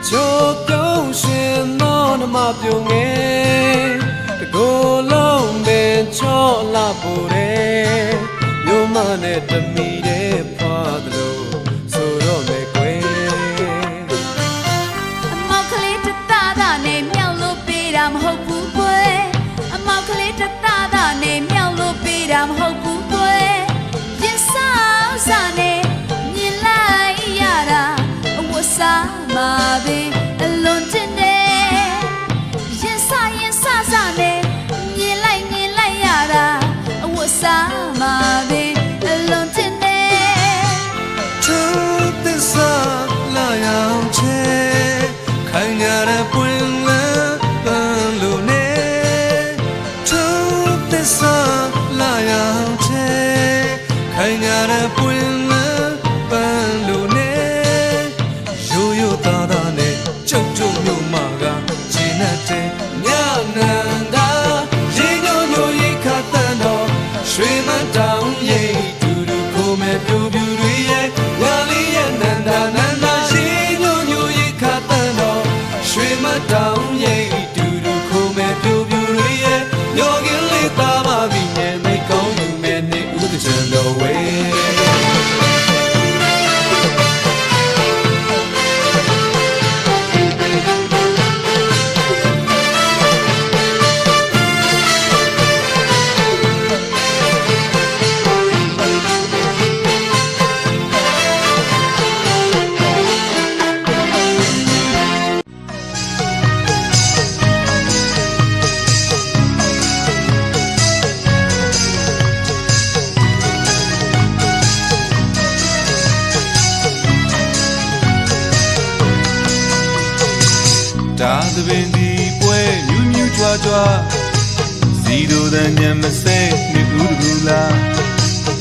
ပြောရှင်သောနမပြုံငယ်တကိုယ်လုံးပင်ချောလာဖို့တဲ့မြို့မနဲ့တမီတဲ့ဖွာသလိုဆိုတော့မယ်ကွယ်အမောက်ကလေးတသားသားနဲ့မြောက်လို့ပေးတာမဟုတ်ဘူးကွယ်အမောက်ကလေးတသားသားနဲ့မြောက်လို့ပေးတာမဟုတ်ဘူးကွယ်ရင်စားစားနဲ့မြင်လိုက်ရတာအဝတ်စားမှာပဲအလွန်တင်တယ်ရင်စားစားနဲ့မြင်လိုက်ရတာအဝတ်စားမှာပဲအလွန်တင်တယ်သူသစ္စာလာရောက်ချေခိုင်ကြတဲ့ပွင့်လန်းပန်းလို့နေသူသစ္စာလာရောက်ချေခိုင်ကြတဲ့ပွင့်လန်းပန်းလို့နေရိုးရိုးသားသားနဲ့ကျုပ်မျိုးမကဂျင်းနဲ့တဲ့ညနန္ဒာရေညိုညိုရိခတ်တန်တော်ရွှေမတောင်ရိပ်တူတူကိုမဲ့ပြူပြူတွေရဲ့ညာလေးရဲ့နန္ဒာရေညိုညိုရိခတ်တန်တော်ရွှေမတောင်ရိပ်တူတူကိုမဲ့ပြူပြူတွေရဲ့ညောကင်းလေးသားပါပြီနဲ့မိကောင်းယူမဲ့နေဥဒချင်တော်ဝဲဒါသပင်ဒီပွဲမြူးမြူးကြွားကြွားစီတို့တဲ့ညမစဲနေဦးတကူလား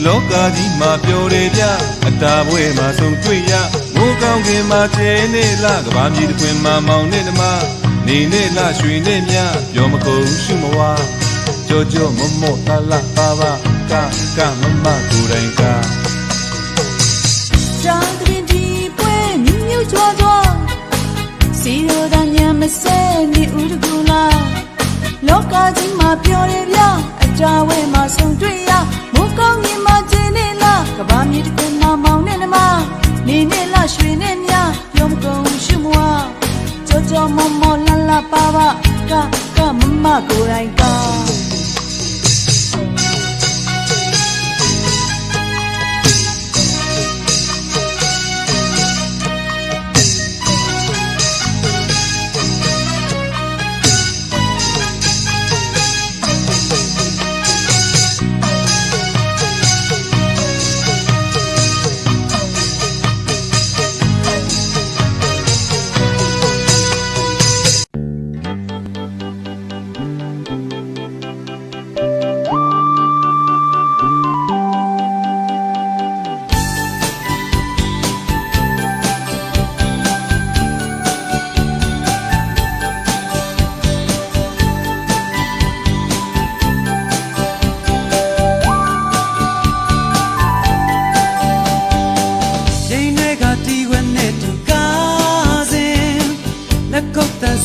လောကကြီးမှာပျော်တယ်ဗျအတားပွဲမှာဆုံးတွေ့ရမိုးကောင်းခင်မှာကျဲနေလားကဘာမြေတစ်ခွင်မှာမောင်နဲ့ဓမ္မနေနဲ့လားရွှေနဲ့မြပြောမကုန်ရှုမဝါကြောမမော့တလာပါပါကမမကိုယ်တိုင်ကဒါသပင်ဒီပွဲမြူးမြူးကြွားကြွားစီရိုဒညမစဲနေဦးတကူလားလောကကြီးမှာပျော်တယ်ဗျအတားဝဲမှာဆုံးတွေ့ရမိုးကောင်းကြီးမှာကျင်းနေလားကဘာမြေတစ်ခွင်မှာမောင်နဲ့နှမနေနဲ့လားရွှေနဲ့မြပြောမကုန်ရှုမဝကြောမမောလာလာပါပါကမမကိုယ်တိုင်က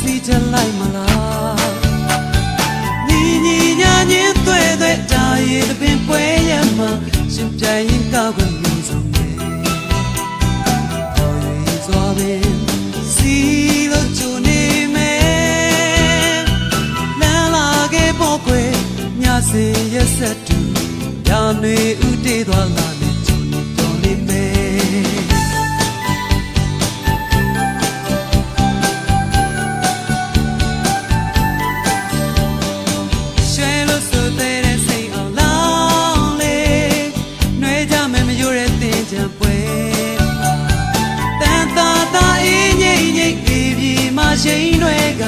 စီချလိုက်မလားညီညာညင်းတွေ့တာရည်ပင်ပွဲရမှာရှင်ပြိုင်ရင်ကောက်ကွယ်မြင်ဆုံးနေပေါ်ရည်စွာပင်စီလို့ချူနေမယ်လမ်းလာခဲ့ပေါ်ကွယ်ညစင်ရက်ဆက်တူညာနေဥတေးသွားလာနေချူနေတော်နေမယ်ချိန်တွေက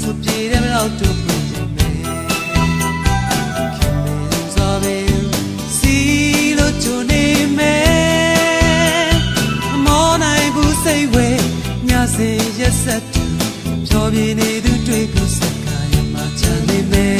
ဆိုပြေတယ်ဘလောက်တူပြင်မယ်ခင်ဗျာပဲစီလို့ချူနေမယ်မောနိုင်ဘူးစိတ်ဝဲညစင်ရက်ဆက်တူဖြောပြနေသူတွေ့ကူစကားရမှာချမ်းနေမယ်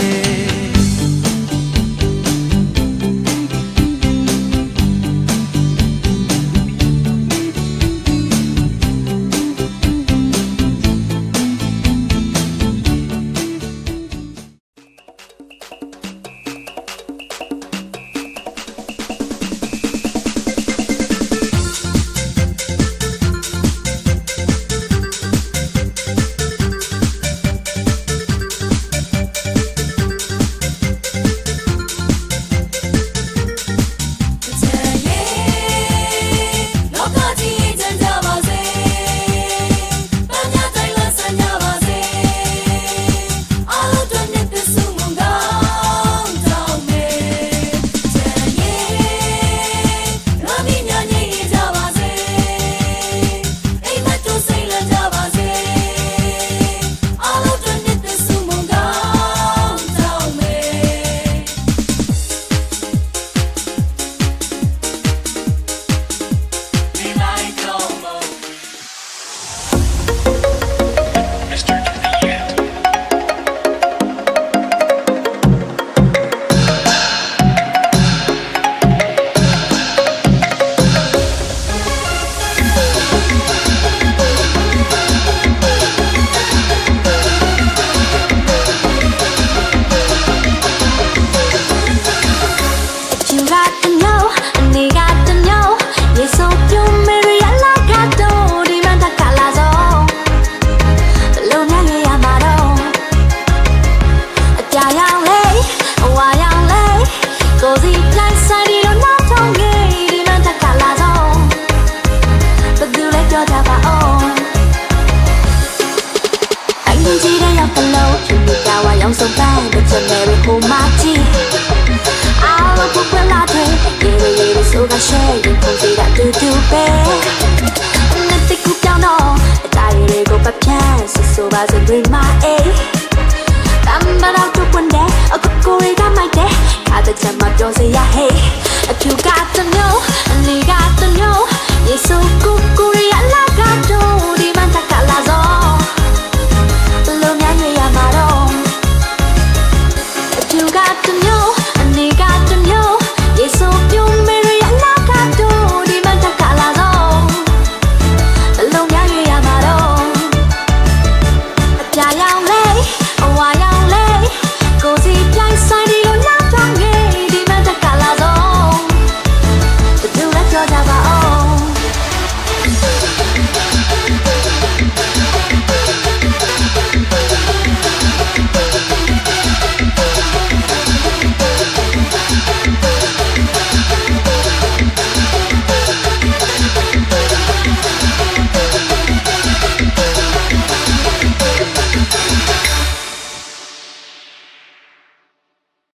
နောက်ဆုံးပန်းတစ်ချက်နဲ့ဟိုမှာကြည့်အားလုံးကိုပြလာတယ်ရေဆိုကရှဲရင်ပုံစံတူတူပဲနဲ့တကူပြောင်းတော့အတားတွေကိုပတ်ဖြန်းဆိုပါစေတွေမအေးတမ်းမတော့တူပွန်တဲ့အကူကိုရီကမိုက်တဲ့အားတချက်မှပြောစရာ hey if you got to know and you got to know ရေဆိုကူရီအလာကတော့